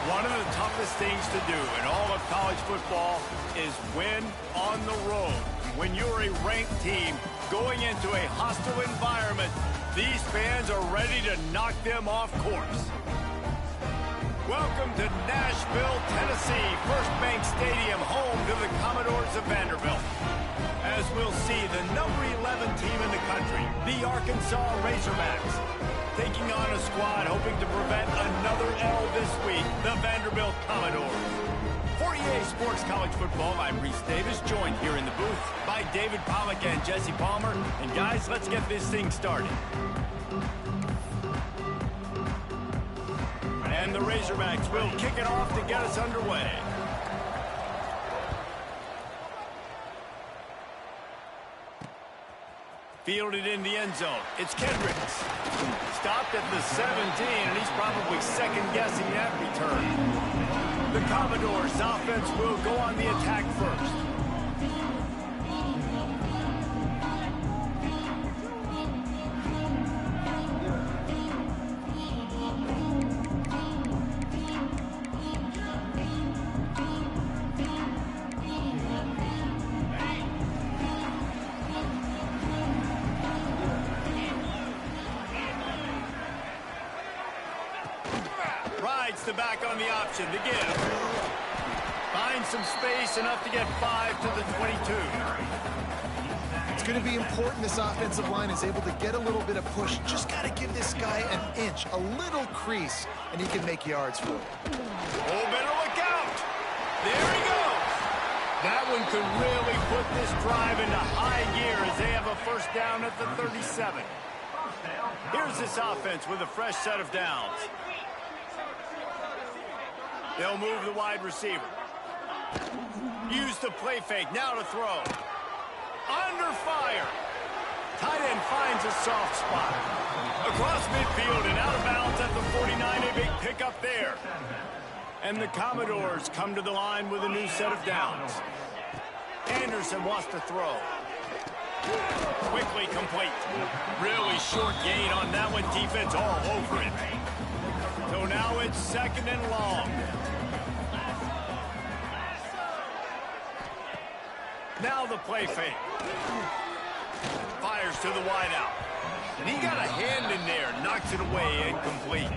One of the toughest things to do in all of college football is win on the road. When you're a ranked team going into a hostile environment, these fans are ready to knock them off course. Welcome to Nashville, Tennessee, First Bank Stadium, home to the Commodores of Vanderbilt. As we'll see, the number 11 team in the country, the Arkansas Razorbacks, taking on a squad hoping to prevent another L this week, the Vanderbilt Commodores. For EA Sports College Football, I'm Reese Davis, joined here in the booth by David Pollack and Jesse Palmer. And guys, let's get this thing started. And the Razorbacks will kick it off to get us underway. Fielded in the end zone. It's Kendricks. Stopped at the 17, and he's probably second-guessing that return. The Commodores' offense will go on the attack first. The back on the option to give. Finds some space, enough to get 5 to the 22. It's going to be important this offensive line is able to get a little bit of push. Just got to give this guy an inch, a little crease, and he can make yards for it. Oh, better look out. There he goes. That one could really put this drive into high gear as they have a first down at the 37. Here's this offense with a fresh set of downs. They'll move the wide receiver. Use the play fake. Now to throw. Under fire. Tight end finds a soft spot. Across midfield and out of bounds at the 49. A big pickup there. And the Commodores come to the line with a new set of downs. Anderson wants to throw. Quickly complete. Really short gain on that one. Defense all over it. So now it's second and long. Now the play fake. Fires to the wideout. And he got a hand in there. Knocks it away, incomplete.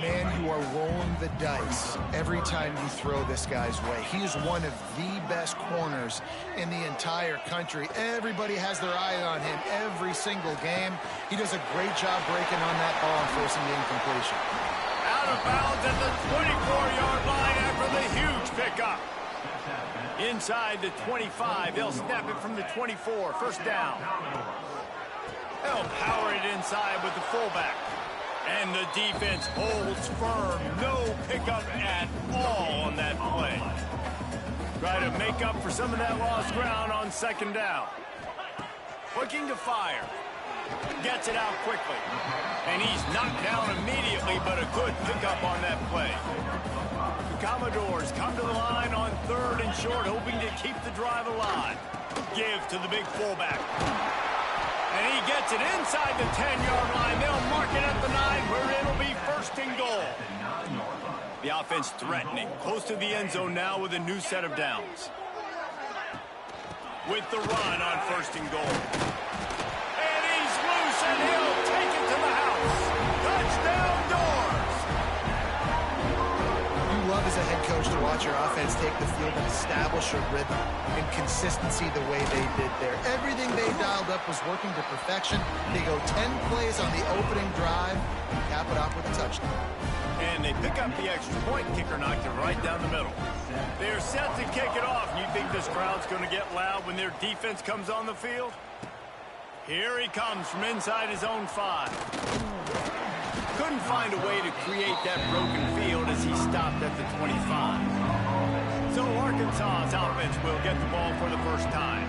Man, you are rolling the dice every time you throw this guy's way. He is one of the best corners in the entire country. Everybody has their eye on him every single game. He does a great job breaking on that ball and forcing the incompletion. Out of bounds at the 24-yard line after the huge pickup. Inside the 25, they'll snap it from the 24, first down. They'll power it inside with the fullback. And the defense holds firm. No pickup at all on that play. Try to make up for some of that lost ground on second down. Looking to fire. Gets it out quickly. And he's knocked down immediately, but a good pickup on that play. The Commodores come to the line on third and short, hoping to keep the drive alive. Give to the big fullback. And he gets it inside the 10-yard line. They'll mark it at the 9, where it'll be first and goal. The offense threatening. Close to the end zone now with a new set of downs. With the run on first and goal. And he's loose, and he'll take it to the house. Touchdown, Doors! You love as a head coach to watch your offense take the field and establish a rhythm and consistency the way they did there. Everything they dialed up was working to perfection. They go 10 plays on the opening drive and cap it off with a touchdown. And they pick up the extra point. Kicker knocked it right down the middle. They're set to kick it off. And you think this crowd's going to get loud when their defense comes on the field? Here he comes from inside his own 5. Couldn't find a way to create that broken field as he stopped at the 25. So Arkansas's offense will get the ball for the first time.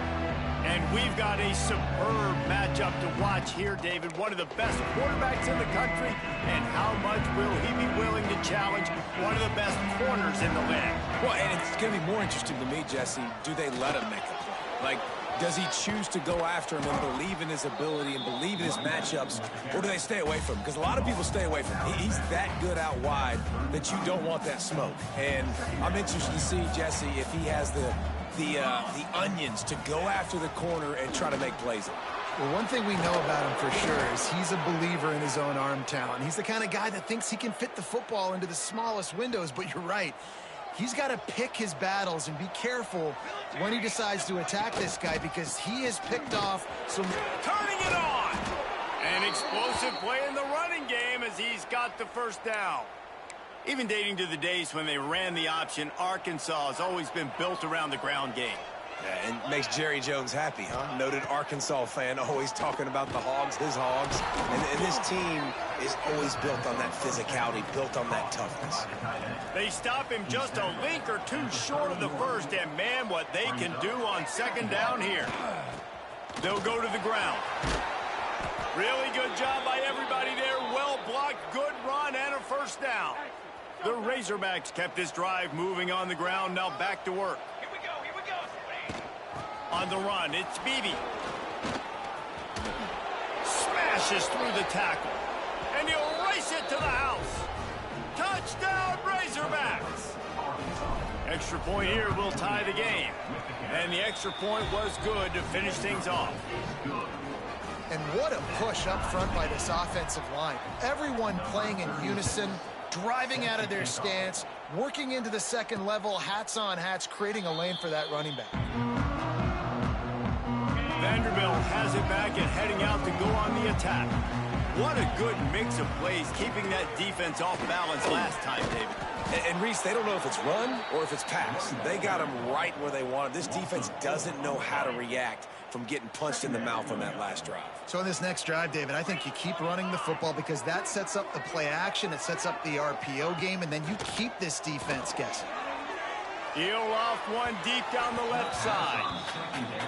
And we've got a superb matchup to watch here, David. One of the best quarterbacks in the country. And how much will he be willing to challenge one of the best corners in the league? Well, and it's going to be more interesting to me, Jesse, do they let him make a play? Like, Does he choose to go after him and believe in his ability and believe in his matchups, or do they stay away from him? Because a lot of people stay away from him. He's that good out wide that you don't want that smoke. And I'm interested to see, Jesse, if he has the onions to go after the corner and try to make plays. Well, one thing we know about him for sure is he's a believer in his own arm talent. He's the kind of guy that thinks he can fit the football into the smallest windows, but you're right. He's got to pick his battles and be careful when he decides to attack this guy, because he has picked off some... Turning it on! An explosive play in the running game as he's got the first down. Even dating to the days when they ran the option, Arkansas has always been built around the ground game. Yeah, and makes Jerry Jones happy, huh? Noted Arkansas fan, always talking about the Hogs, his Hogs. And this team is always built on that physicality, built on that toughness. They stop him just a link or two short of the first, and man, what they can do on second down here. They'll go to the ground. Really good job by everybody there. Well blocked, good run, and a first down. The Razorbacks kept this drive moving on the ground. Now back to work. On the run, it's Beebe. Smashes through the tackle. And he'll race it to the house. Touchdown, Razorbacks! Extra point here will tie the game. And the extra point was good to finish things off. And what a push up front by this offensive line. Everyone playing in unison, driving out of their stance, working into the second level, hats on hats, creating a lane for that running back. Vanderbilt has it back and heading out to go on the attack. What a good mix of plays, keeping that defense off balance last time, David. And Reese, they don't know if it's run or if it's pass. They got him right where they want him. This defense doesn't know how to react from getting punched in the mouth on that last drive. So in this next drive, David, I think you keep running the football, because that sets up the play action, it sets up the RPO game, and then you keep this defense guessing. He'll off one deep down the left side.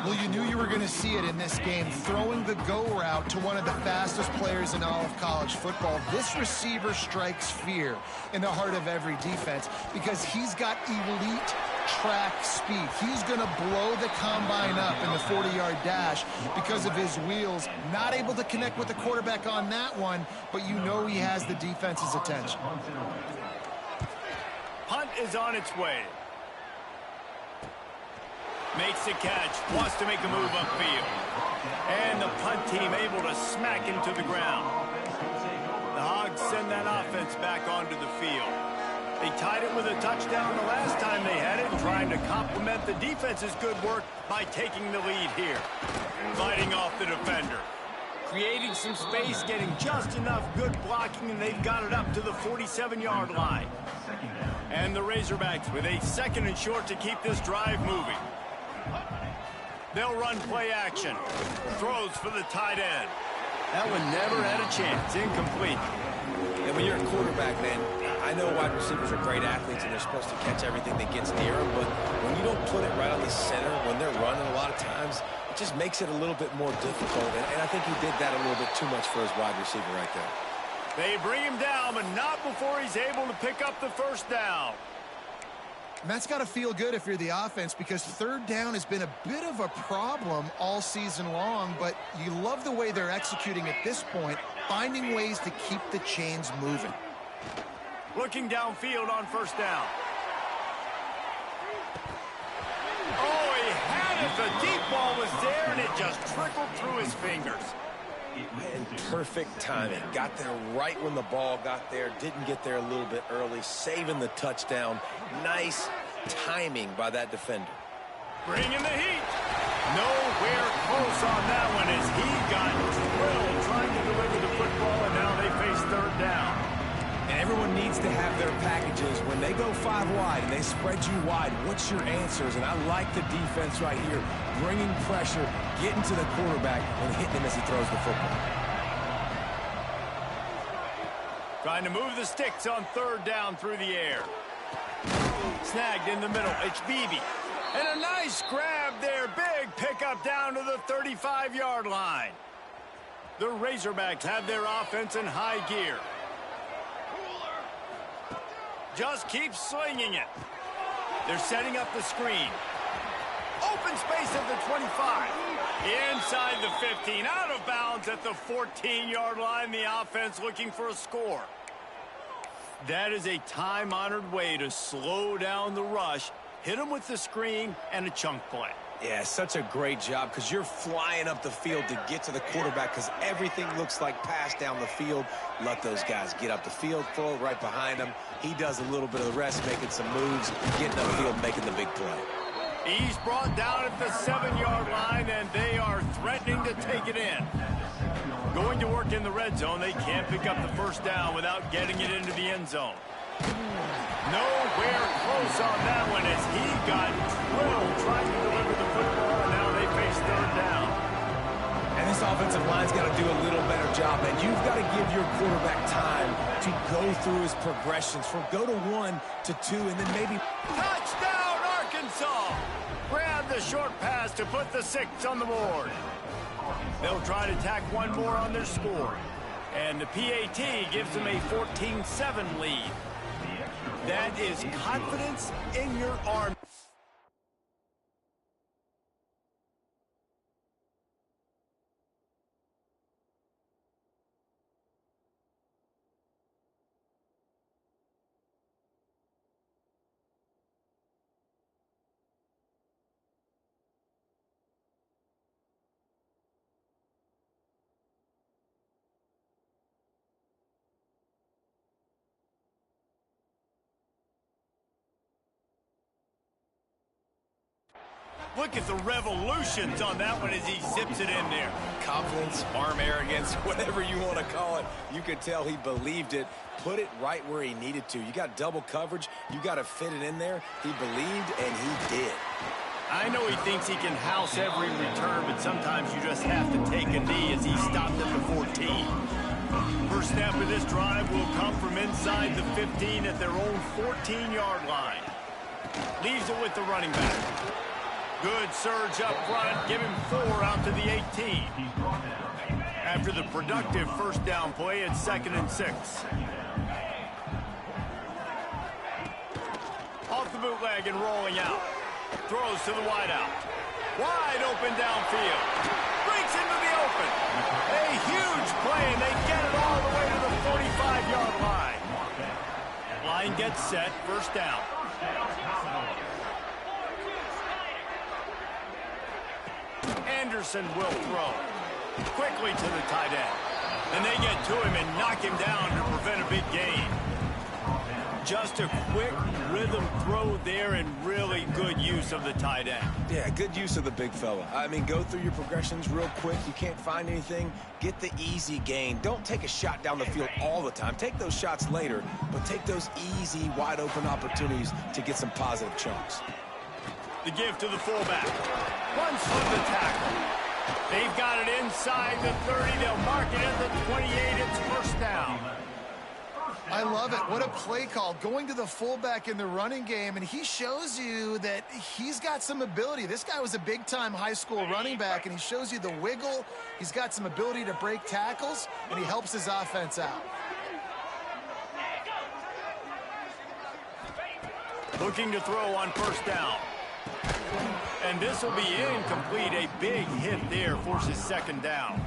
Well, you knew you were going to see it in this game, throwing the go route to one of the fastest players in all of college football. This receiver strikes fear in the heart of every defense, because he's got elite track speed. He's going to blow the combine up in the 40-yard dash because of his wheels. Not able to connect with the quarterback on that one, but you know he has the defense's attention. Punt is on its way. Makes the catch, wants to make a move upfield. And the punt team able to smack him to the ground. The Hogs send that offense back onto the field. They tied it with a touchdown the last time they had it, trying to complement the defense's good work by taking the lead here. Fighting off the defender. Creating some space, getting just enough good blocking, and they've got it up to the 47-yard line. And the Razorbacks with a second and short to keep this drive moving. They'll run play action. Throws for the tight end. That one never had a chance. Incomplete. And when you're a quarterback, man, I know wide receivers are great athletes and they're supposed to catch everything that gets near them, but when you don't put it right on the center, when they're running a lot of times, it just makes it a little bit more difficult. And I think he did that a little bit too much for his wide receiver right there. They bring him down, but not before he's able to pick up the first down. And that's got to feel good if you're the offense, because third down has been a bit of a problem all season long, but you love the way they're executing at this point, finding ways to keep the chains moving. Looking downfield on first down. Oh, he had it. The deep ball was there, and it just trickled through his fingers. And perfect timing. Got there right when the ball got there. Didn't get there a little bit early. Saving the touchdown. Nice timing by that defender. Bringing the heat. Nowhere close on that one as he got drilled trying to deliver the football, and now they face third down. And everyone needs to have their packages. When they go 5 wide and they spread you wide, what's your answers? And I like the defense right here, bringing pressure, getting to the quarterback, and hitting him as he throws the football. Trying to move the sticks on third down through the air. Snagged in the middle. It's Beebe. And a nice grab there. Big pickup down to the 35-yard line. The Razorbacks have their offense in high gear. Just keep slinging it. They're setting up the screen. Open space at the 25. Inside the 15. Out of bounds at the 14-yard line. The offense looking for a score. That is a time-honored way to slow down the rush, hit them with the screen, and a chunk play. Yeah, such a great job because you're flying up the field to get to the quarterback because everything looks like pass down the field. Let those guys get up the field, throw it right behind him. He does a little bit of the rest, making some moves, getting up the field, making the big play. He's brought down at the 7-yard line, and they are threatening to take it in. Going to work in the red zone, they can't pick up the first down without getting it into the end zone. Nowhere close on that one as he got drilled trying to deliver the football, and now they face third down. And this offensive line's got to do a little better job, man. You've got to give your quarterback time to go through his progressions from go to 1 to 2 and then maybe... Touchdown, Arkansas! Grab the short pass to put the 6 on the board. They'll try to tack one more on their score. And the PAT gives them a 14-7 lead. That is confidence in your arm. Look at the revolutions on that one as he zips it in there. Confidence, arm arrogance, whatever you want to call it. You could tell he believed it, put it right where he needed to. You got double coverage. You got to fit it in there. He believed, and he did. I know he thinks he can house every return, but sometimes you just have to take a knee as he stopped at the 14. First snap of this drive will come from inside the 15 at their own 14-yard line. Leaves it with the running back. Good surge up front, give him 4 out to the 18. After the productive first down play, it's 2nd and 6. Off the bootleg and rolling out. Throws to the wideout. Wide open downfield. Breaks into the open. A huge play, and they get it all the way to the 45-yard line. Line gets set, first down. Anderson will throw. Quickly to the tight end. And they get to him and knock him down to prevent a big gain. Just a quick rhythm throw there and really good use of the tight end. Yeah, good use of the big fella. I mean, go through your progressions real quick. You can't find anything. Get the easy gain. Don't take a shot down the field all the time. Take those shots later, but take those easy, wide-open opportunities to get some positive chunks. The give to the fullback. Runs from the tackle. They've got it inside the 30. They'll mark it at the 28. It's first down. I love it. What a play call. Going to the fullback in the running game, and he shows you that he's got some ability. This guy was a big-time high school running back, and he shows you the wiggle. He's got some ability to break tackles, and he helps his offense out. Looking to throw on first down. And this will be incomplete. A big hit there forces second down.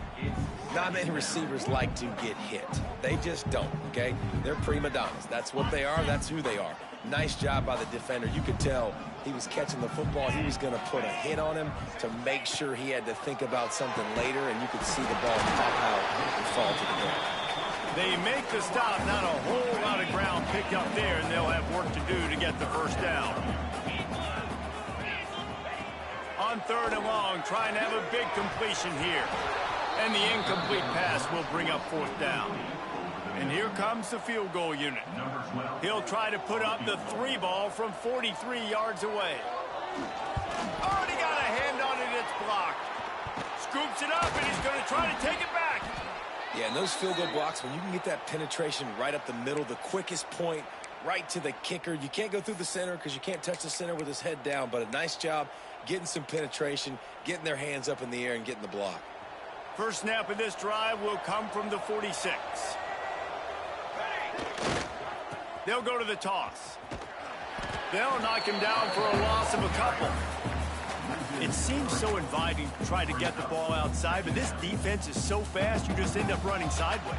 Not many receivers like to get hit. They just don't, okay? They're prima donnas. That's what they are. That's who they are. Nice job by the defender. You could tell he was catching the football. He was going to put a hit on him to make sure he had to think about something later, and you could see the ball pop out and fall to the ground. They make the stop. Not a whole lot of ground picked up there, and they'll have work to do to get the first down. On third and long, trying to have a big completion here. And the incomplete pass will bring up fourth down. And here comes the field goal unit. He'll try to put up the 3 ball from 43 yards away. Already got a hand on it, it's blocked. Scoops it up, and he's going to try to take it back. Yeah, and those field goal blocks, when you can get that penetration right up the middle, the quickest point, right to the kicker. You can't go through the center because you can't touch the center with his head down, but a nice job getting some penetration, getting their hands up in the air and getting the block. First snap of this drive will come from the 46. They'll go to the toss. They'll knock him down for a loss of a couple. It seems so inviting to try to get the ball outside, but this defense is so fast, you just end up running sideways.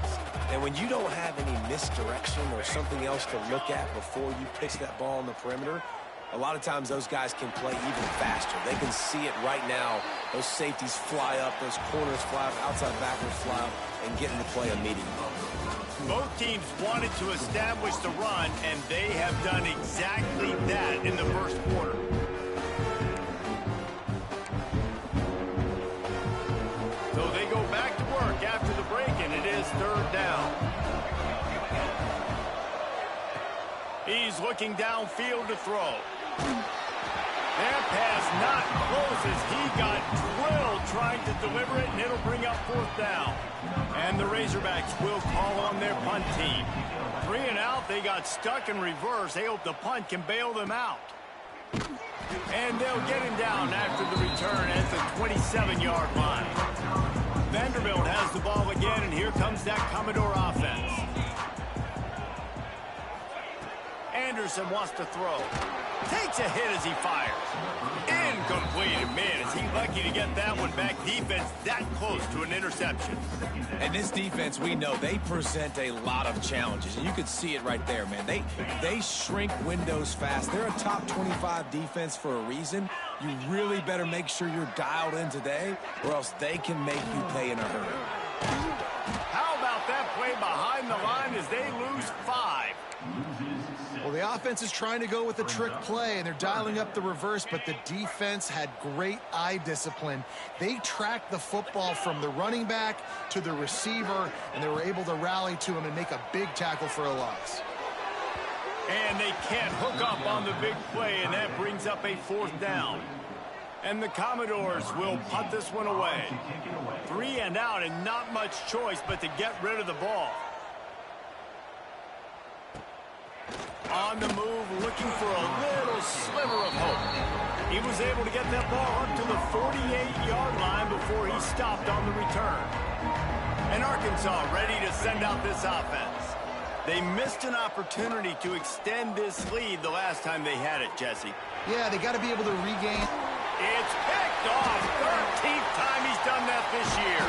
And when you don't have any misdirection or something else to look at before you pitch that ball on the perimeter, a lot of times those guys can play even faster. They can see it right now. Those safeties fly up, those corners fly up, outside backwards fly up, and get into play immediately. Both teams wanted to establish the run, and they have done exactly that in the first quarter. So they go back to work after the break, and it is third down. He's looking downfield to throw. That pass not close as he got drilled trying to deliver it, and it'll bring up fourth down. And the Razorbacks will call on their punt team. 3 and out, they got stuck in reverse. They hope the punt can bail them out. And they'll get him down after the return at the 27-yard line. Vanderbilt has the ball again, and here comes that Commodore offense. Anderson wants to throw. Takes a hit as he fires. Incomplete. Man, is he lucky to get that one back. Defense that close to an interception. And this defense, we know, they present a lot of challenges. And you could see it right there, man. They shrink windows fast. They're a top 25 defense for a reason. You really better make sure you're dialed in today, or else they can make you pay in a hurry. How about that play behind the line as they lose 5? Well, the offense is trying to go with the trick play, and they're dialing up the reverse, but the defense had great eye discipline. They tracked the football from the running back to the receiver, and they were able to rally to him and make a big tackle for a loss. And they can't hook up on the big play, and that brings up a fourth down. And the Commodores will punt this one away. 3 and out, and not much choice but to get rid of the ball. On the move, looking for a little sliver of hope. He was able to get that ball up to the 48-yard line before he stopped on the return. And Arkansas ready to send out this offense. They missed an opportunity to extend this lead the last time they had it, Jesse. Yeah, they got to be able to regain. It's picked off. 13th time he's done that this year.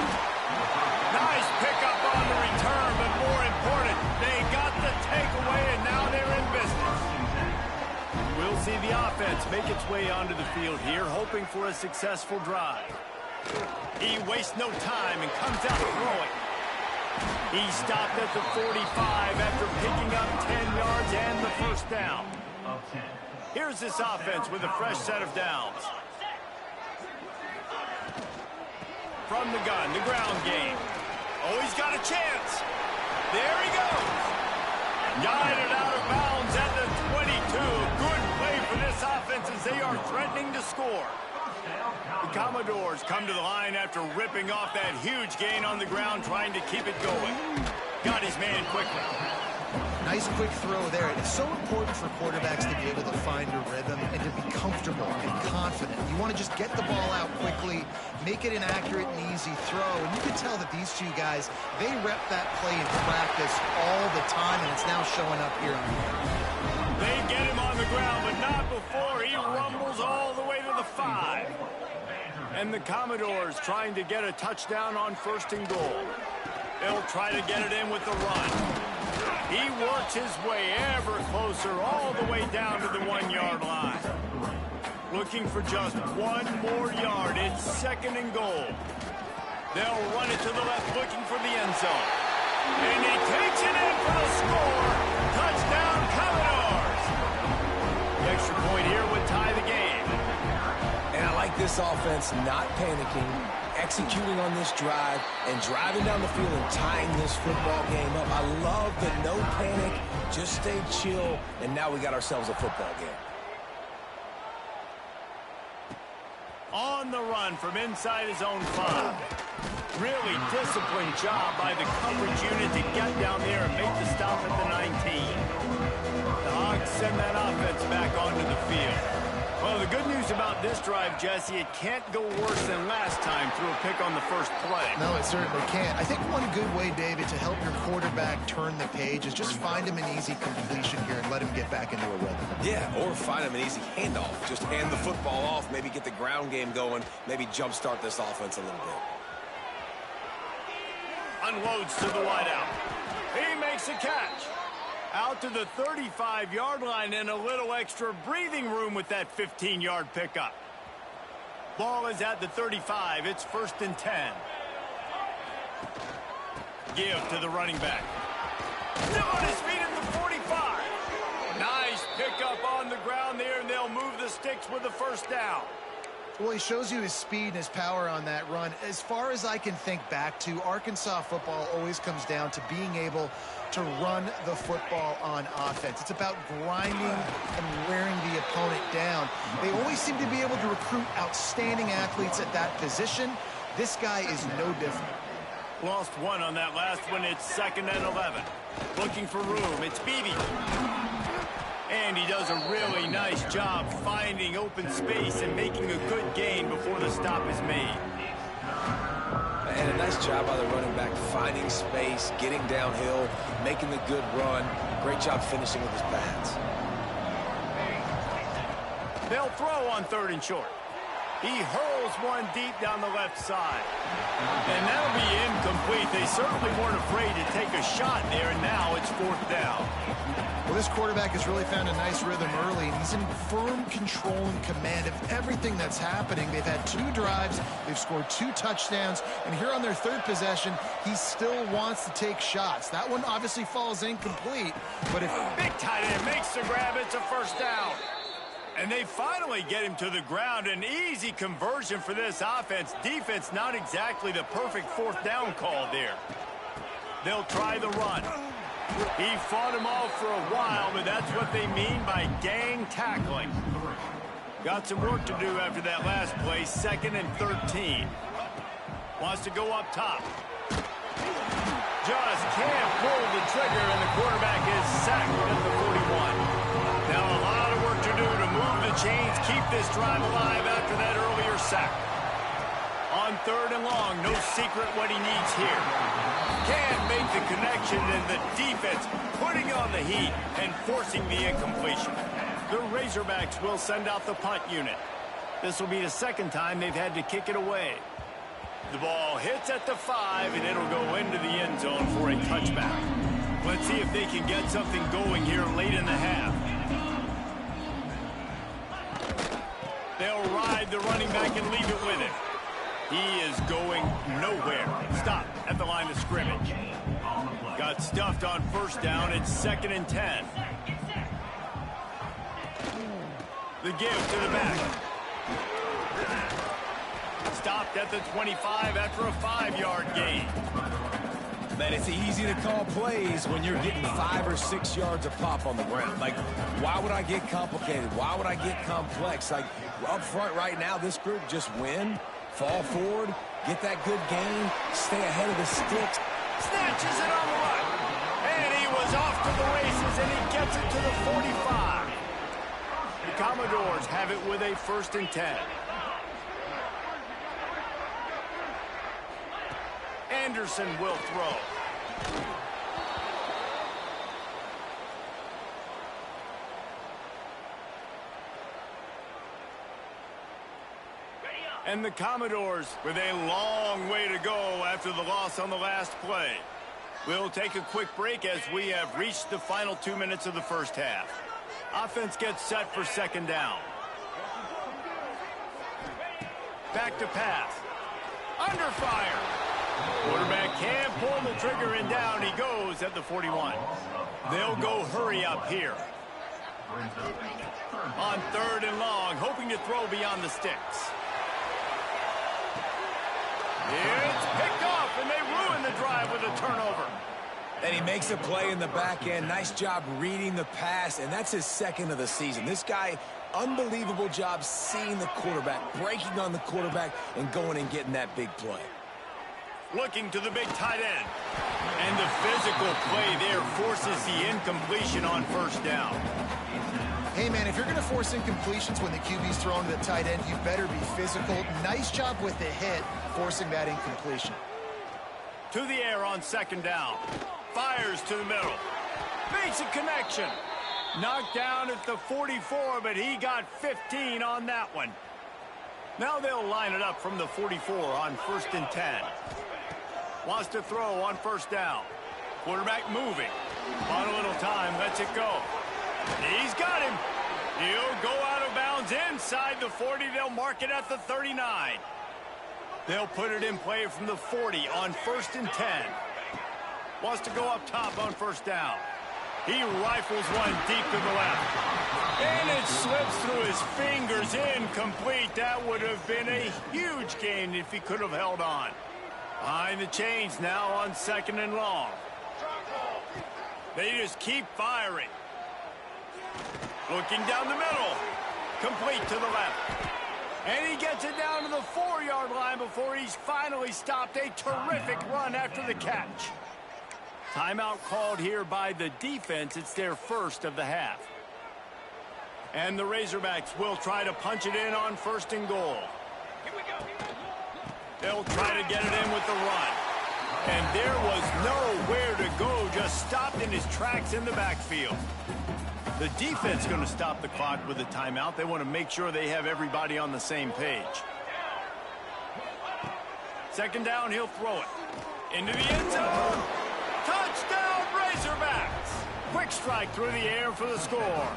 Nice pickup on the return, but more important, they got the takeaway, and now they're in business. We'll see the offense make its way onto the field here, hoping for a successful drive. He wastes no time and comes out throwing. He stopped at the 45 after picking up 10 yards and the first down. Here's this offense with a fresh set of downs. From the gun, the ground game. Oh, he's got a chance. There he goes. Guided out of bounds at the 22. Good play for this offense as they are threatening to score. The Commodores come to the line after ripping off that huge gain on the ground, trying to keep it going. Got his man quickly. Nice quick throw there. It's so important for quarterbacks to be able to find a rhythm and to be comfortable and confident. You want to just get the ball out quickly, make it an accurate and easy throw. And you can tell that these two guys, they rep that play in practice all the time, and it's now showing up here on the air. They get him on the ground, but not before he rumbles all the way to the 5. And the Commodores trying to get a touchdown on 1st and goal. They'll try to get it in with the run. He works his way ever closer all the way down to the 1-yard line. Looking for just 1 more yard. It's 2nd and goal. They'll run it to the left, looking for the end zone. And he takes it in for the score. Touchdown, Commodores. The extra point here would tie the game. And I like this offense not panicking, executing on this drive, and driving down the field and tying this football game up. I love the no panic, just stay chill, and now we got ourselves a football game. On the run from inside his own 5. Really disciplined job by the coverage unit to get down there and make the stop at the 19. The Hogs send that offense back onto the field. Well, the good news about about this drive, Jesse, it can't go worse than last time through a pick on the first play. No, it certainly can't. I think one good way, David, to help your quarterback turn the page is just find him an easy completion here and let him get back into a rhythm. Yeah, or find him an easy handoff. Just hand the football off, maybe get the ground game going, maybe jumpstart this offense a little bit. Unloads to the wideout. He makes a catch. Out to the 35-yard line and a little extra breathing room with that 15-yard pickup. Ball is at the 35. It's 1st and 10. Give to the running back. Still on his feet at the 45. Nice pickup on the ground there, and they'll move the sticks with a first down. Well, he shows you his speed and his power on that run. As far as I can think back to, Arkansas football always comes down to being able to run the football on offense. It's about grinding and wearing the opponent down. They always seem to be able to recruit outstanding athletes at that position. This guy is no different. Lost one on that last one. It's 2nd and 11. Looking for room. It's Beebe. And he does a really nice job finding open space and making a good gain before the stop is made. And a nice job by the running back, finding space, getting downhill, making the good run. Great job finishing with his pads. They'll throw on 3rd and short. He hurls one deep down the left side. And that'll be incomplete. They certainly weren't afraid to take a shot there, and now it's 4th down. Well, this quarterback has really found a nice rhythm early, and he's in firm control and command of everything that's happening. They've had 2 drives, they've scored 2 touchdowns, and here on their 3rd possession, he still wants to take shots. That one obviously falls incomplete, but if big tight end makes the grab, it's a first down. And they finally get him to the ground. An easy conversion for this offense. Defense, not exactly the perfect 4th down call there. They'll try the run. He fought him off for a while, but that's what they mean by gang tackling. Got some work to do after that last play. 2nd and 13. Wants to go up top. Just can't pull the trigger, and the quarterback is sacked at the 41. Now a lot of work to do to move the chains, keep this drive alive after that earlier sack. On 3rd and long, no secret what he needs here. Can't make the connection, and the defense putting on the heat and forcing the incompletion. The Razorbacks will send out the punt unit. This will be the 2nd time they've had to kick it away. The ball hits at the 5, and it'll go into the end zone for a touchback. Let's see if they can get something going here late in the half. They'll ride the running back and leave it with him. He is going nowhere. Stop at the line of scrimmage. Got stuffed on 1st down. It's 2nd and 10. The give to the back. Stopped at the 25 after a 5-yard gain. Man, it's easy to call plays when you're getting 5 or 6 yards a pop on the ground. Like, why would I get complicated? Why would I get complex? Like, up front right now, this group just win, fall forward, get that good gain, stay ahead of the sticks. Snatches it on the run. And he was off to the races, and he gets it to the 45. The Commodores have it with a 1st and 10. Anderson will throw. And the Commodores with a long way to go after the loss on the last play. We'll take a quick break as we have reached the final 2 minutes of the first half. Offense gets set for 2nd down. Back to pass. Under fire. Quarterback can't pull the trigger, and down he goes at the 41. They'll go hurry up here. On 3rd and long, hoping to throw beyond the sticks. It's picked off, and they ruin the drive with a turnover. And he makes a play in the back end. Nice job reading the pass, and that's his 2nd of the season. This guy, unbelievable job seeing the quarterback, breaking on the quarterback, and going and getting that big play. Looking to the big tight end. And the physical play there forces the incompletion on 1st down. Hey, man, if you're going to force incompletions when the QB's thrown to the tight end, you better be physical. Nice job with the hit, forcing that incompletion. To the air on second down. Fires to the middle. Makes a connection. Knocked down at the 44, but he got 15 on that one. Now they'll line it up from the 44 on 1st and 10. Wants to throw on 1st down. Quarterback moving. On a little time, lets it go. He's got him. He'll go out of bounds inside the 40. They'll mark it at the 39. They'll put it in play from the 40 on 1st and 10. Wants to go up top on 1st down. He rifles one deep to the left. And it slips through his fingers, incomplete. That would have been a huge gain if he could have held on. Behind the chains now on 2nd and long. They just keep firing. Looking down the middle. Complete to the left. And he gets it down to the 4-yard line before he's finally stopped. A terrific run after the catch. Timeout called here by the defense. It's their first of the half. And the Razorbacks will try to punch it in on 1st and goal. They'll try to get it in with the run. And there was nowhere to go, just stopped in his tracks in the backfield. The defense going to stop the clock with a timeout. They want to make sure they have everybody on the same page. 2nd down, he'll throw it. Into the end zone. Touchdown, Razorbacks. Quick strike through the air for the score.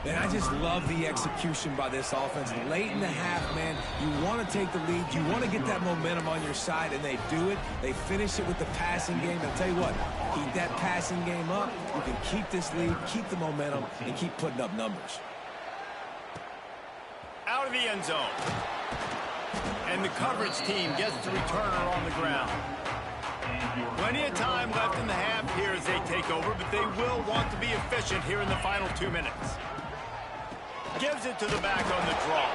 And I just love the execution by this offense. Late in the half, man, you want to take the lead. You want to get that momentum on your side, and they do it. They finish it with the passing game. And I'll tell you what, keep that passing game up. You can keep this lead, keep the momentum, and keep putting up numbers. Out of the end zone. And the coverage team gets the returner on the ground. Plenty of time left in the half here as they take over, but they will want to be efficient here in the final 2 minutes. Gives it to the back on the draw.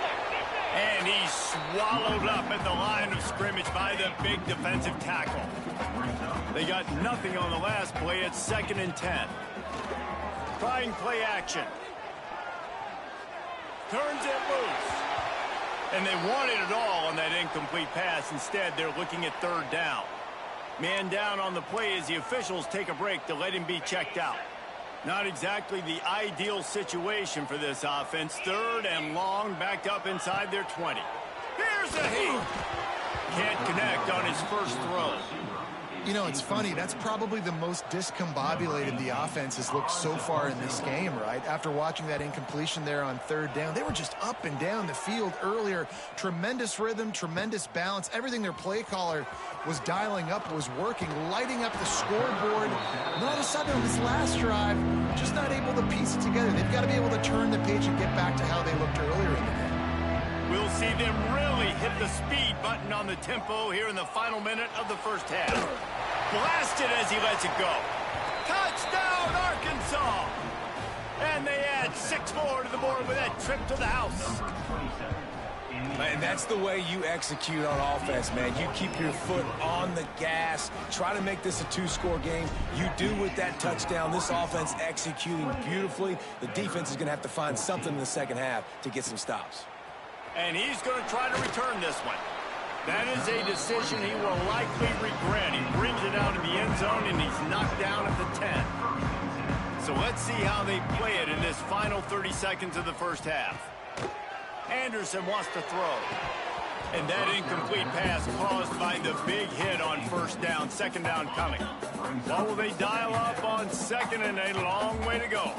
And he's swallowed up at the line of scrimmage by the big defensive tackle. They got nothing on the last play. It's 2nd and 10. Trying play action. Turns it loose. And they wanted it all on that incomplete pass. Instead, they're looking at 3rd down. Man down on the play as the officials take a break to let him be checked out. Not exactly the ideal situation for this offense. 3rd and long, backed up inside their 20. Here's a heat. Can't connect on his first throw. You know, it's funny. That's probably the most discombobulated the offense has looked so far in this game, right? After watching that incompletion there on 3rd down, they were just up and down the field earlier. Tremendous rhythm, tremendous balance. Everything their play caller was dialing up was working, lighting up the scoreboard. And all of a sudden on this last drive, just not able to piece it together. They've got to be able to turn the page and get back to how they looked earlier in the game. We'll see them really hit the speed button on the tempo here in the final minute of the first half. Blasted as he lets it go. Touchdown, Arkansas! And they add 6 more to the board with that trip to the house. And that's the way you execute on offense, man. You keep your foot on the gas. Try to make this a 2-score game. You do with that touchdown. This offense executing beautifully. The defense is going to have to find something in the second half to get some stops. And he's going to try to return this one. That is a decision he will likely regret. He brings it out of the end zone, and he's knocked down at the 10. So let's see how they play it in this final 30 seconds of the first half. Anderson wants to throw. And that incomplete pass caused by the big hit on 1st down. 2nd down coming. What will they dial up on 2nd, and a long way to go?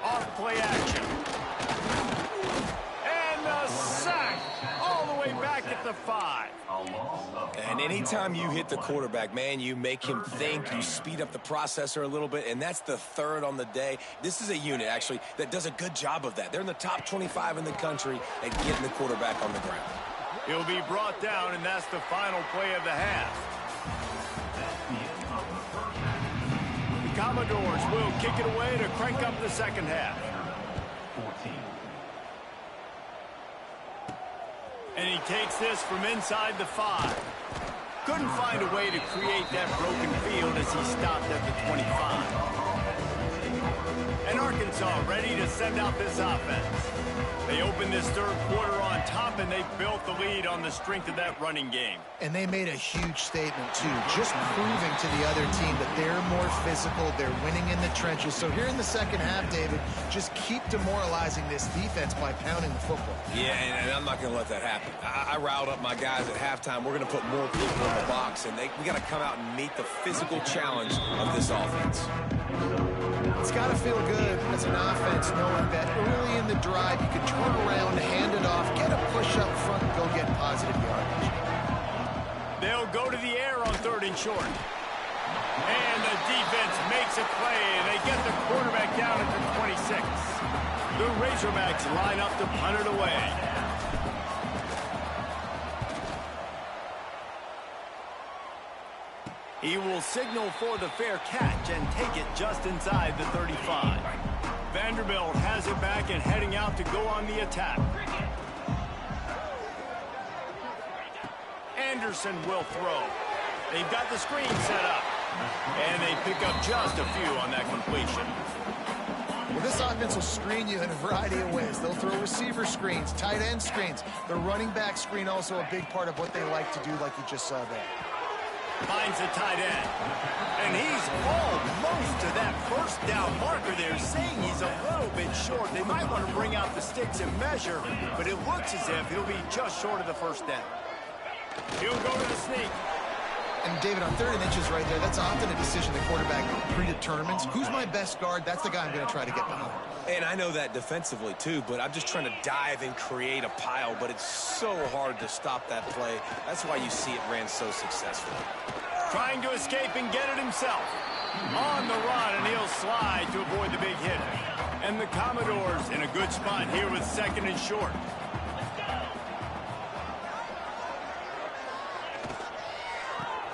Off play action. And the sack all the way back at the 5. And anytime you hit the quarterback, man, you make him think, you speed up the processor a little bit, and that's the 3rd on the day. This is a unit, actually, that does a good job of that. They're in the top 25 in the country at getting the quarterback on the ground. He'll be brought down, and that's the final play of the half. The Commodores will kick it away to crank up the second half. And he takes this from inside the 5. Couldn't find a way to create that broken field as he stopped at the 25. And Arkansas ready to send out this offense. They opened this third quarter on top, and they built the lead on the strength of that running game. And they made a huge statement, too, just proving to the other team that they're more physical, they're winning in the trenches. So here in the second half, David, just keep demoralizing this defense by pounding the football. Yeah, and I'm not going to let that happen. I riled up my guys at halftime. We're going to put more people in the box, and we got to come out and meet the physical challenge of this offense. It's got to feel good as an offense knowing that early in the drive you can turn around, hand it off, get a push up front, and go get positive yardage. They'll go to the air on 3rd and short. And the defense makes a play, and they get the quarterback down at the 26. The Razorbacks line up to punt it away. He will signal for the fair catch and take it just inside the 35. Vanderbilt has it back and heading out to go on the attack. Anderson will throw. They've got the screen set up. And they pick up just a few on that completion. Well, this offense will screen you in a variety of ways. They'll throw receiver screens, tight end screens. The running back screen also a big part of what they like to do, like you just saw there. Finds the tight end. And he's almost to that first down marker there, saying he's a little bit short. They might want to bring out the sticks and measure, but it looks as if he'll be just short of the first down. He'll go to the sneak. And, David, on 3rd and inches right there, that's often a decision the quarterback predetermines. Who's my best guard? That's the guy I'm going to try to get behind. And I know that defensively, too, but I'm just trying to dive and create a pile, but it's so hard to stop that play. That's why you see it ran so successfully. Trying to escape and get it himself. On the run, and he'll slide to avoid the big hit. And the Commodores in a good spot here with 2nd and short.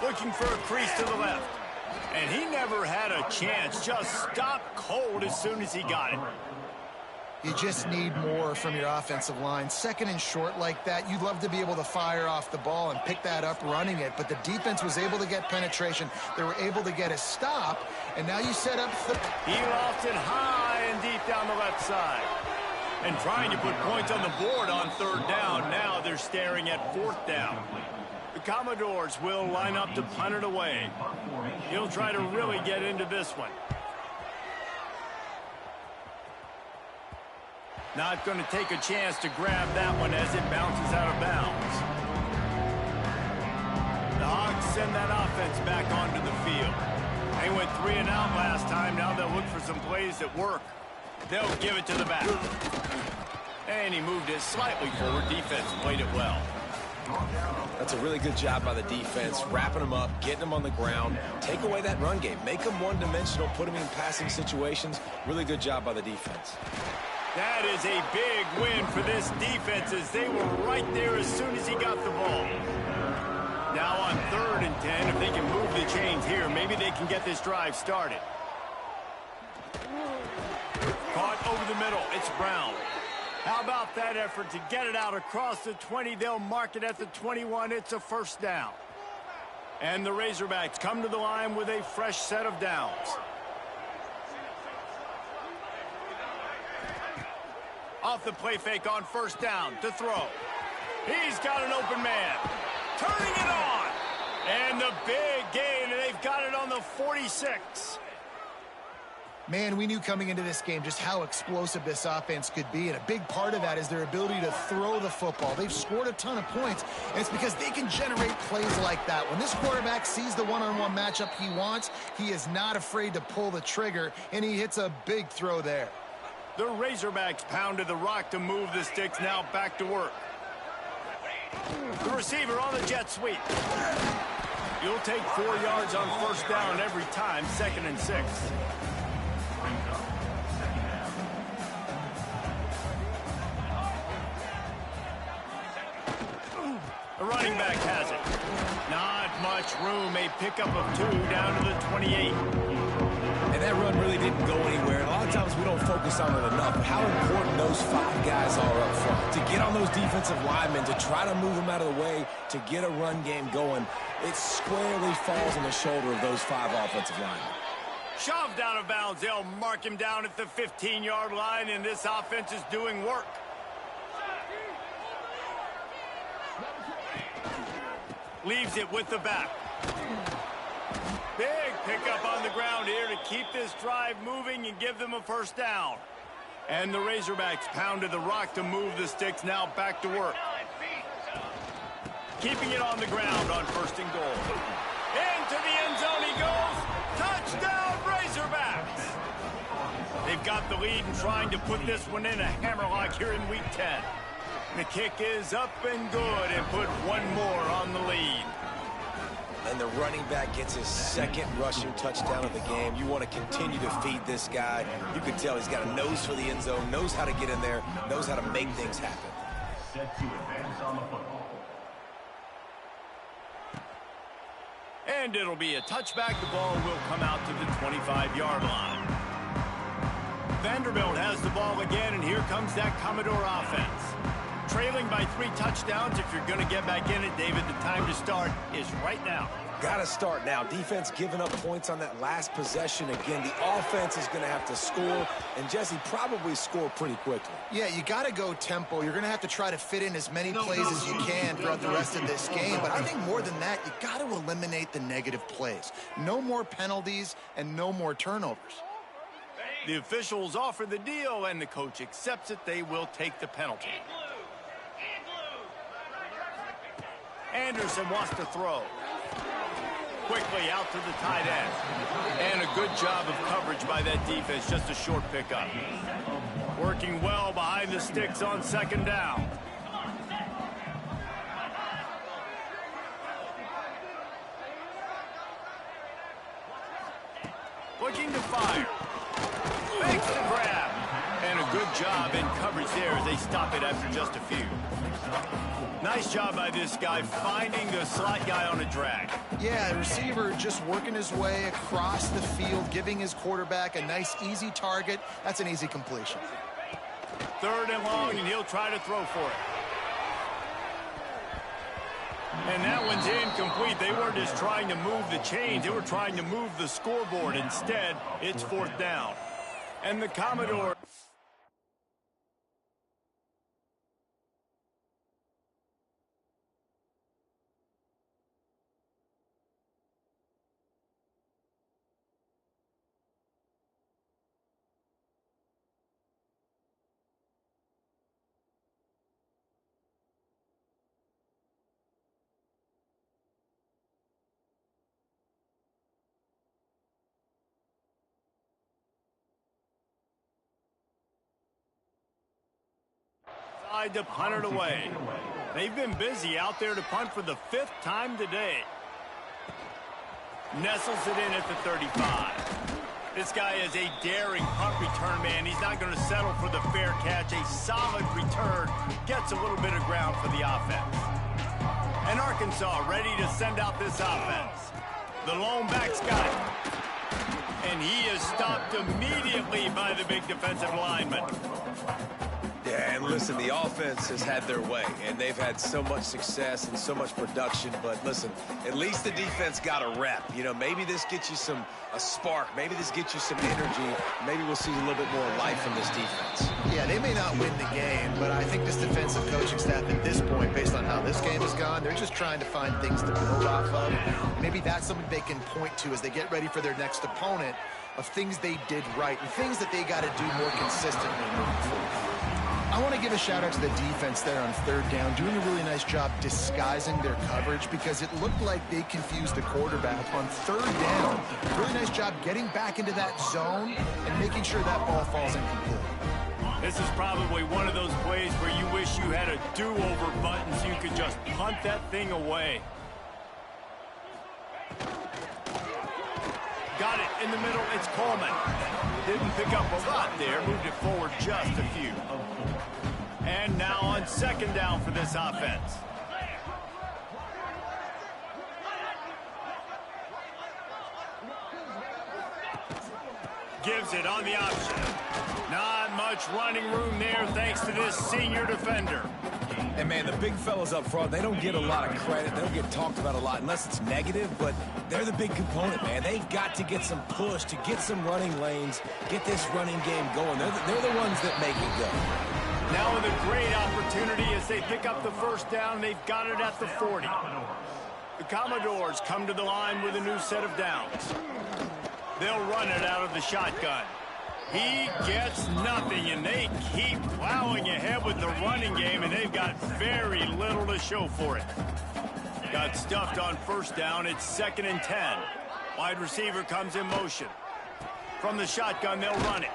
Looking for a crease to the left. And he never had a chance. Just stopped cold as soon as he got it. You just need more from your offensive line. 2nd and short like that, you'd love to be able to fire off the ball and pick that up running it. But the defense was able to get penetration. They were able to get a stop. And now you set up the... He lofted high and deep down the left side. And trying to put points on the board on 3rd down. Now they're staring at 4th down. The Commodores will line up to punt it away. He'll try to really get into this one. Not going to take a chance to grab that one as it bounces out of bounds. The Hogs send that offense back onto the field. They went 3 and out last time. Now they'll look for some plays that work. They'll give it to the back. And he moved it slightly forward. Defense played it well. That's a really good job by the defense, wrapping them up, getting them on the ground, take away that run game, make them one-dimensional, put them in passing situations. Really good job by the defense. That is a big win for this defense as they were right there as soon as he got the ball. Now on 3rd and 10, if they can move the chains here, maybe they can get this drive started. Caught over the middle. It's Brown. How about that effort to get it out across the 20? They'll mark it at the 21. It's a 1st down. And the Razorbacks come to the line with a fresh set of downs. Off the play fake on 1st down to throw. He's got an open man. Turning it on. And the big gain, and they've got it on the 46. Man, we knew coming into this game just how explosive this offense could be, and a big part of that is their ability to throw the football. They've scored a ton of points, and it's because they can generate plays like that. When this quarterback sees the one-on-one matchup he wants, he is not afraid to pull the trigger, and he hits a big throw there. The Razorbacks pounded the rock to move the sticks, now back to work. The receiver on the jet sweep. You'll take 4 yards on 1st down every time, 2nd and 6. The running back has it. Not much room. A pickup of 2 down to the 28. And that run really didn't go anywhere. A lot of times we don't focus focus on it enough, but how important those 5 guys are up front. To get on those defensive linemen, to try to move them out of the way, to get a run game going, it squarely falls on the shoulder of those 5 offensive linemen. Shoved out of bounds. They'll mark him down at the 15-yard line, and this offense is doing work. Leaves it with the back. Big pickup on the ground here to keep this drive moving and give them a first down. And the Razorbacks pounded the rock to move the sticks, now back to work. Keeping it on the ground on 1st and goal. Into the end zone he goes. Touchdown, Razorbacks! They've got the lead and trying to put this one in a hammerlock here in Week 10. The kick is up and good and put one more on the lead. And the running back gets his 2nd rushing touchdown of the game. You want to continue to feed this guy. You can tell he's got a nose for the end zone, knows how to get in there, knows how to make things happen. And it'll be a touchback. The ball will come out to the 25-yard line. Vanderbilt has the ball again, and here comes that Commodore offense. Trailing by 3 touchdowns. If you're going to get back in it, David, the time to start is right now. Got to start now. Defense giving up points on that last possession. Again, the offense is going to have to score, and Jesse probably score pretty quickly. Yeah, you got to go tempo. You're going to have to try to fit in as many plays as you can throughout the rest of this game. But I think more than that, you got to eliminate the negative plays. No more penalties and no more turnovers. The officials offer the deal, and the coach accepts it. They will take the penalty. Anderson wants to throw. Quickly out to the tight end. And a good job of coverage by that defense. Just a short pickup. Working well behind the sticks on 2nd down. Looking to fire. Makes the grab. And a good job in coverage there as they stop it after just a few. Nice job by this guy finding the slot guy on a drag. Yeah, the receiver just working his way across the field, giving his quarterback a nice, easy target. That's an easy completion. 3rd and long, and he'll try to throw for it. And that one's incomplete. They weren't just trying to move the chains. They were trying to move the scoreboard. Instead, it's 4th down. And the Commodore... to punt it away. They've been busy out there to punt for the 5th time today. Nestles it in at the 35. This guy is a daring punt return man. He's not going to settle for the fair catch. A solid return. Gets a little bit of ground for the offense. And Arkansas ready to send out this offense. The lone back's got it. And he is stopped immediately by the big defensive lineman. Yeah, and listen, the offense has had their way, and they've had so much success and so much production. But listen, at least the defense got a rep. You know, maybe this gets you a spark. Maybe this gets you some energy. Maybe we'll see a little bit more life from this defense. Yeah, they may not win the game, but I think this defensive coaching staff at this point, based on how this game has gone, they're just trying to find things to build off of. Maybe that's something they can point to as they get ready for their next opponent, of things they did right and things that they got to do more consistently moving forward. I want to give a shout out to the defense there on 3rd down, doing a really nice job disguising their coverage because it looked like they confused the quarterback on 3rd down. Really nice job getting back into that zone and making sure that ball falls incomplete. This is probably one of those plays where you wish you had a do-over button so you could just punt that thing away. Got it in the middle. It's Coleman. Didn't pick up a lot there. Moved it forward just a few. And now on 2nd down for this offense. gives it on the option. Not much running room there thanks to this senior defender. And, man, the big fellas up front, they don't get a lot of credit. They don't get talked about a lot unless it's negative, but they're the big component, man. They've got to get some push, to get some running lanes, get this running game going. They're the ones that make it go. Now with a great opportunity as they pick up the first down. They've got it at the 40. The Commodores come to the line with a new set of downs. They'll run it out of the shotgun. He gets nothing, and they keep plowing ahead with the running game, and they've got very little to show for it. Got stuffed on first down. It's 2nd and 10. Wide receiver comes in motion. From the shotgun, they'll run it.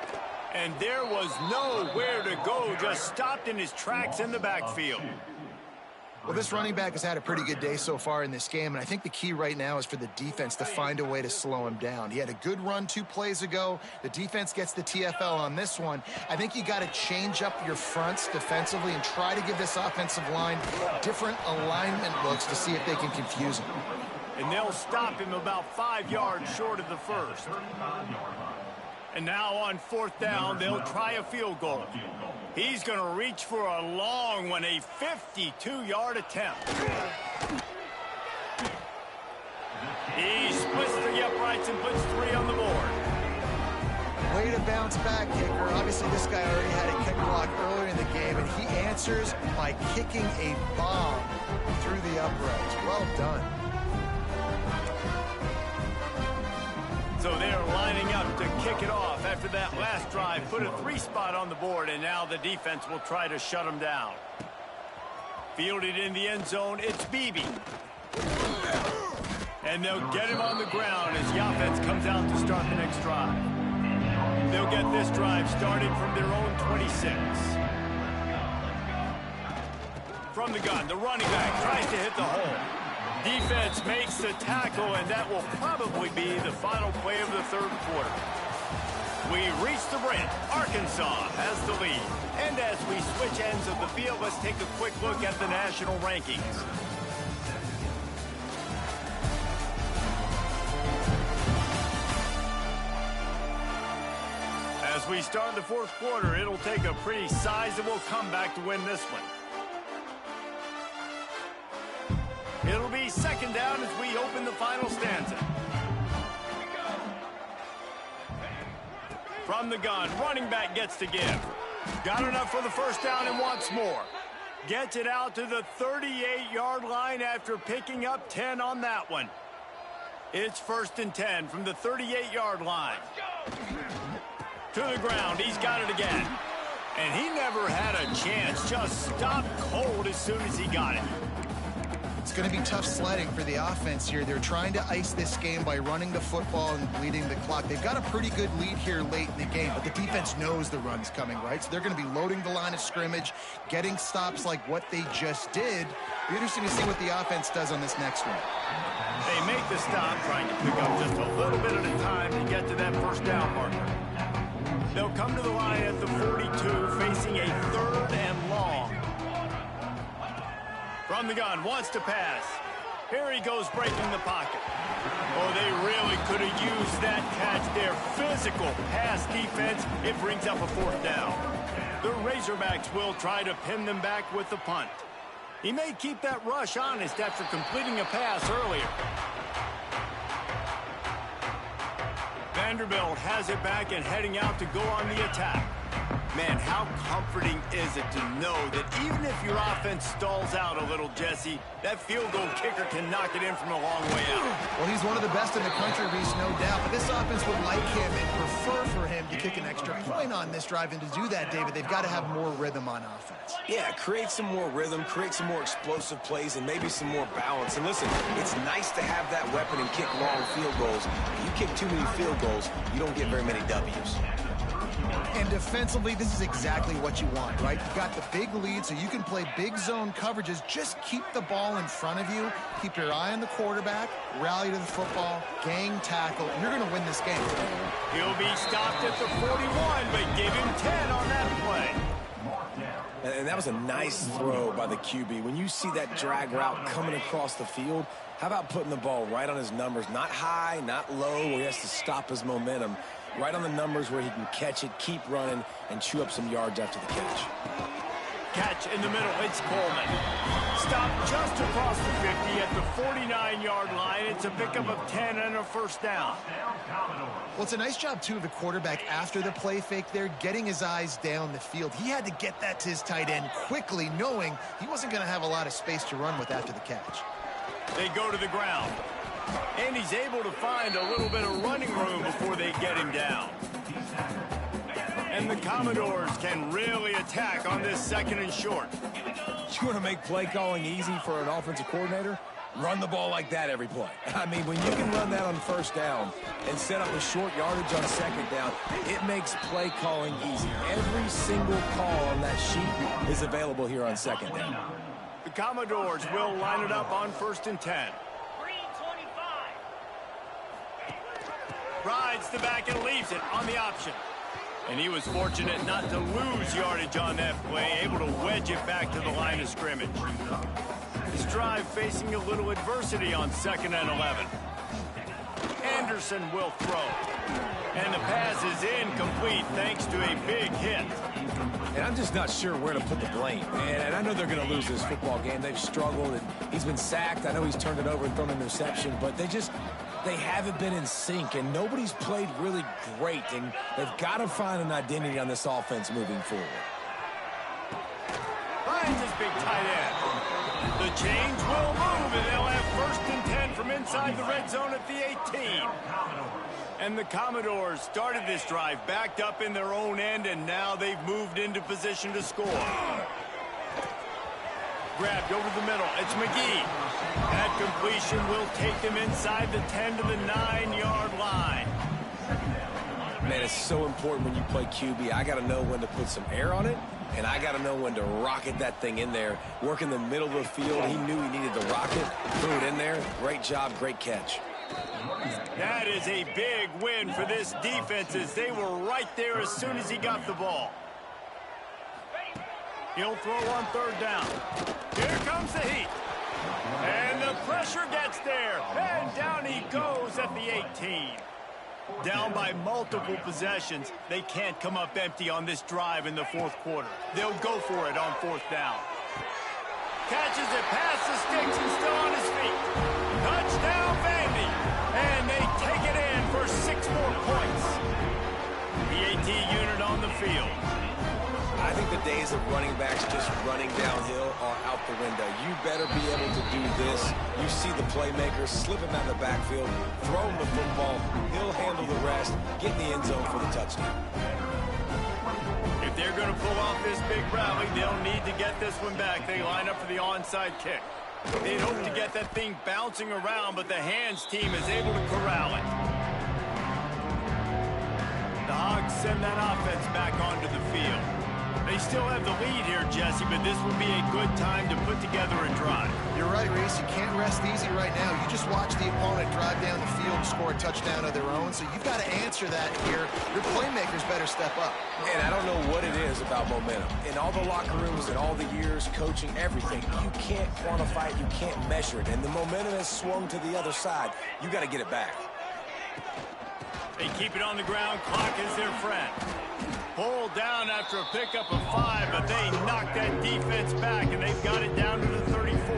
And there was nowhere to go, just stopped in his tracks in the backfield. Well, this running back has had a pretty good day so far in this game, and I think the key right now is for the defense to find a way to slow him down. He had a good run 2 plays ago. The defense gets the TFL on this one. I think you got to change up your fronts defensively and try to give this offensive line different alignment looks to see if they can confuse him. And they'll stop him about 5 yards short of the first. And now on 4th down, they'll try a field goal. He's going to reach for a long one, a 52-yard attempt. He splits the uprights and puts 3 on the board. Way to bounce back, kicker. Obviously, this guy already had a kick block earlier in the game, and he answers by kicking a bomb through the uprights. Well done. So they're lining up to kick it off after that last drive. Put a 3 spot on the board, and now the defense will try to shut them down. Fielded in the end zone, it's Beebe. And they'll get him on the ground as the offense comes out to start the next drive. They'll get this drive started from their own 26. From the gun, the running back tries to hit the hole. Defense makes the tackle, and that will probably be the final play of the 3rd quarter. We reach the break. Arkansas has the lead. And as we switch ends of the field, let's take a quick look at the national rankings. As we start the 4th quarter, it'll take a pretty sizable comeback to win this one. It'll be 2nd down as we open the final stanza. From the gun, running back gets to give. Got enough for the first down and wants more. Gets it out to the 38-yard line after picking up 10 on that one. It's 1st and 10 from the 38-yard line. To the ground, he's got it again. And he never had a chance, just stopped cold as soon as he got it. It's going to be tough sledding for the offense here. They're trying to ice this game by running the football and bleeding the clock. They've got a pretty good lead here late in the game, but the defense knows the run's coming, right? So they're going to be loading the line of scrimmage, getting stops like what they just did. It'll be interesting to see what the offense does on this next one. They make the stop, trying to pick up just a little bit at a time to get to that first down marker. They'll come to the line at the 42, facing a 3rd and long. From the gun, wants to pass. Here he goes breaking the pocket. Oh, they really could have used that catch there. Physical pass defense. It brings up a 4th down. The Razorbacks will try to pin them back with the punt. He may keep that rush honest after completing a pass earlier. Vanderbilt has it back and heading out to go on the attack. Man, how comforting is it to know that even if your offense stalls out a little, Jesse, that field goal kicker can knock it in from a long way out. Well, he's one of the best in the country, Reese, no doubt. But this offense would like him and prefer for him to kick an extra point on this drive. And to do that, David, they've got to have more rhythm on offense. Yeah, create some more rhythm, create some more explosive plays, and maybe some more balance. And listen, it's nice to have that weapon and kick long field goals. If you kick too many field goals, you don't get very many W's. And defensively, this is exactly what you want, right? You've got the big lead, so you can play big zone coverages. Just keep the ball in front of you. Keep your eye on the quarterback. Rally to the football. Gang tackle. And you're going to win this game. He'll be stopped at the 41, but give him 10 on that play. And that was a nice throw by the QB. When you see that drag route coming across the field, how about putting the ball right on his numbers? Not high, not low, where he has to stop his momentum. right on the numbers where he can catch it, keep running, and chew up some yards after the catch. Catch in the middle, it's Coleman. Stopped just across the 50 at the 49-yard line. It's a pickup of 10 and a first down. Well, it's a nice job, too, of the quarterback after the play fake there, getting his eyes down the field. He had to get that to his tight end quickly, knowing he wasn't going to have a lot of space to run with after the catch. They go to the ground. And he's able to find a little bit of running room before they get him down. And the Commodores can really attack on this second and short. You want to make play calling easy for an offensive coordinator? Run the ball like that every play. I mean, when you can run that on first down and set up a short yardage on second down, it makes play calling easy. Every single call on that sheet is available here on second down. The Commodores will line it up on 1st and 10. Rides the back and leaves it on the option. And he was fortunate not to lose yardage on that play, able to wedge it back to the line of scrimmage. His drive facing a little adversity on 2nd and 11. Anderson will throw. And the pass is incomplete thanks to a big hit. And I'm just not sure where to put the blame. And I know they're going to lose this football game. They've struggled, and he's been sacked. I know he's turned it over and thrown an interception, but they haven't been in sync, and nobody's played really great, and they've got to find an identity on this offense moving forward. Finds his big tight end. The chains will move, and they'll have 1st and 10 from inside the red zone at the 18. And the Commodores started this drive backed up in their own end, and now they've moved into position to score. Grabbed over the middle. It's McGee. That completion will take them inside the 10 to the 9-yard line. Man, it's so important when you play QB. I got to know when to put some air on it, and I got to know when to rocket that thing in there. Work in the middle of the field. He knew he needed to rock it. Threw it in there. Great job, great catch. That is a big win for this defense as they were right there as soon as he got the ball. He'll throw on 3rd down. Here comes the heat. And the pressure gets there. And down he goes at the 18. Down by multiple possessions. They can't come up empty on this drive in the 4th quarter. They'll go for it on 4th down. Catches it past the sticks and still on his feet. Touchdown, Vandy. And they take it in for 6 more points. The AT unit on the field. I think the days of running backs just running downhill are out the window. You better be able to do this. You see the playmaker, slip him out of the backfield, throw him the football, he'll handle the rest, get in the end zone for the touchdown. If they're going to pull off this big rally, they'll need to get this one back. They line up for the onside kick. They'd hope to get that thing bouncing around, but the hands team is able to corral it. The Hogs send that offense back onto the field. They still have the lead here, Jesse, but this will be a good time to put together a drive. You're right, Reese. You can't rest easy right now. You just watch the opponent drive down the field and score a touchdown of their own, so you've got to answer that here. Your playmakers better step up. And I don't know what it is about momentum. In all the locker rooms and all the years, coaching, everything, you can't quantify it, you can't measure it. And the momentum has swung to the other side. You got to get it back. They keep it on the ground. Clock is their friend. Pulled down after a pickup of 5, but they knock that defense back, and they've got it down to the 34.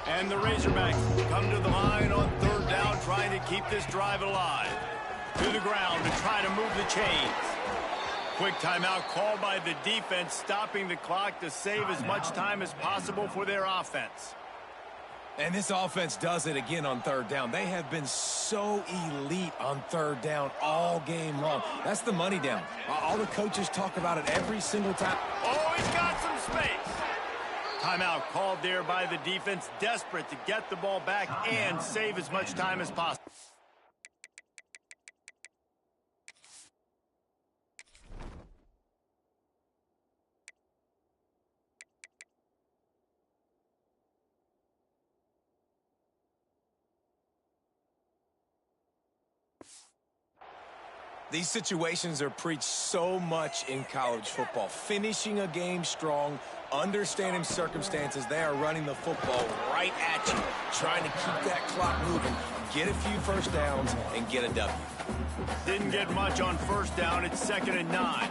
And the Razorbacks come to the line on 3rd down, trying to keep this drive alive. To the ground to try to move the chains. Quick timeout called by the defense, stopping the clock to save as much time as possible for their offense. And this offense does it again on 3rd down. They have been so elite on 3rd down all game long. That's the money down. All the coaches talk about it every single time. Oh, he's got some space. Timeout called there by the defense, desperate to get the ball back and save as much time as possible. These situations are preached so much in college football. Finishing a game strong, understanding circumstances. They are running the football right at you, trying to keep that clock moving. get a few first downs, and get a W. Didn't get much on first down. It's 2nd and 9.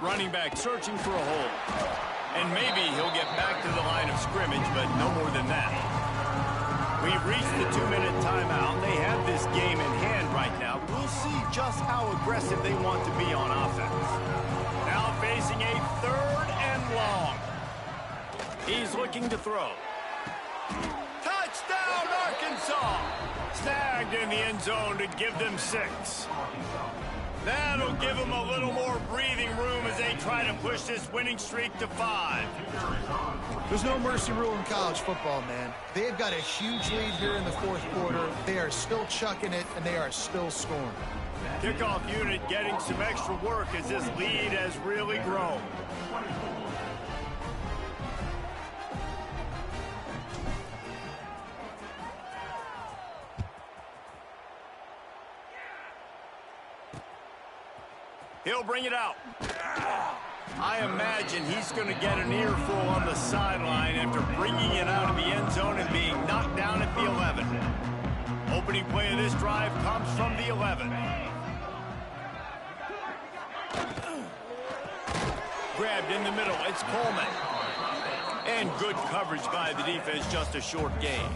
Running back searching for a hole. And maybe he'll get back to the line of scrimmage, but no more than that. We've reached the 2-minute timeout. They have this game in hand right now. We'll see just how aggressive they want to be on offense. Now facing a 3rd and long. He's looking to throw. Touchdown, Arkansas! Snagged in the end zone to give them 6. That'll give them a little more breathing room as they try to push this winning streak to 5. There's no mercy rule in college football, man. They've got a huge lead here in the 4th quarter. They are still chucking it, and they are still scoring. Kickoff unit getting some extra work as this lead has really grown. He'll bring it out. I imagine he's going to get an earful on the sideline after bringing it out of the end zone and being knocked down at the 11. Opening play of this drive comes from the 11. Grabbed in the middle. It's Coleman. And good coverage by the defense, just a short gain.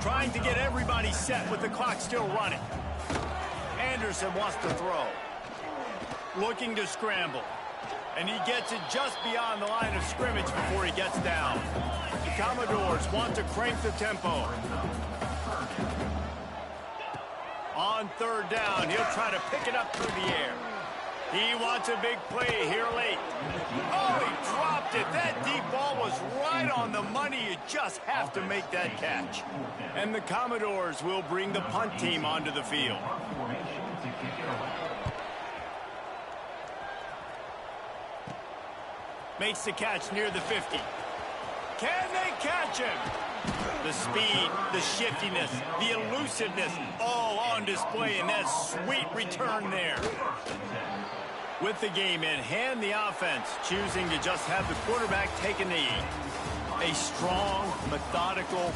Trying to get everybody set with the clock still running. Anderson wants to throw. Looking to scramble. And he gets it just beyond the line of scrimmage before he gets down. The Commodores want to crank the tempo. On 3rd down, he'll try to pick it up through the air. He wants a big play here late. Oh, he dropped it. That deep ball was right on the money. You just have to make that catch. And the Commodores will bring the punt team onto the field. Makes the catch near the 50. Can they catch him? The speed, the shiftiness, the elusiveness, all on display in that sweet return there. With the game in hand, the offense choosing to just have the quarterback take a knee. A strong, methodical,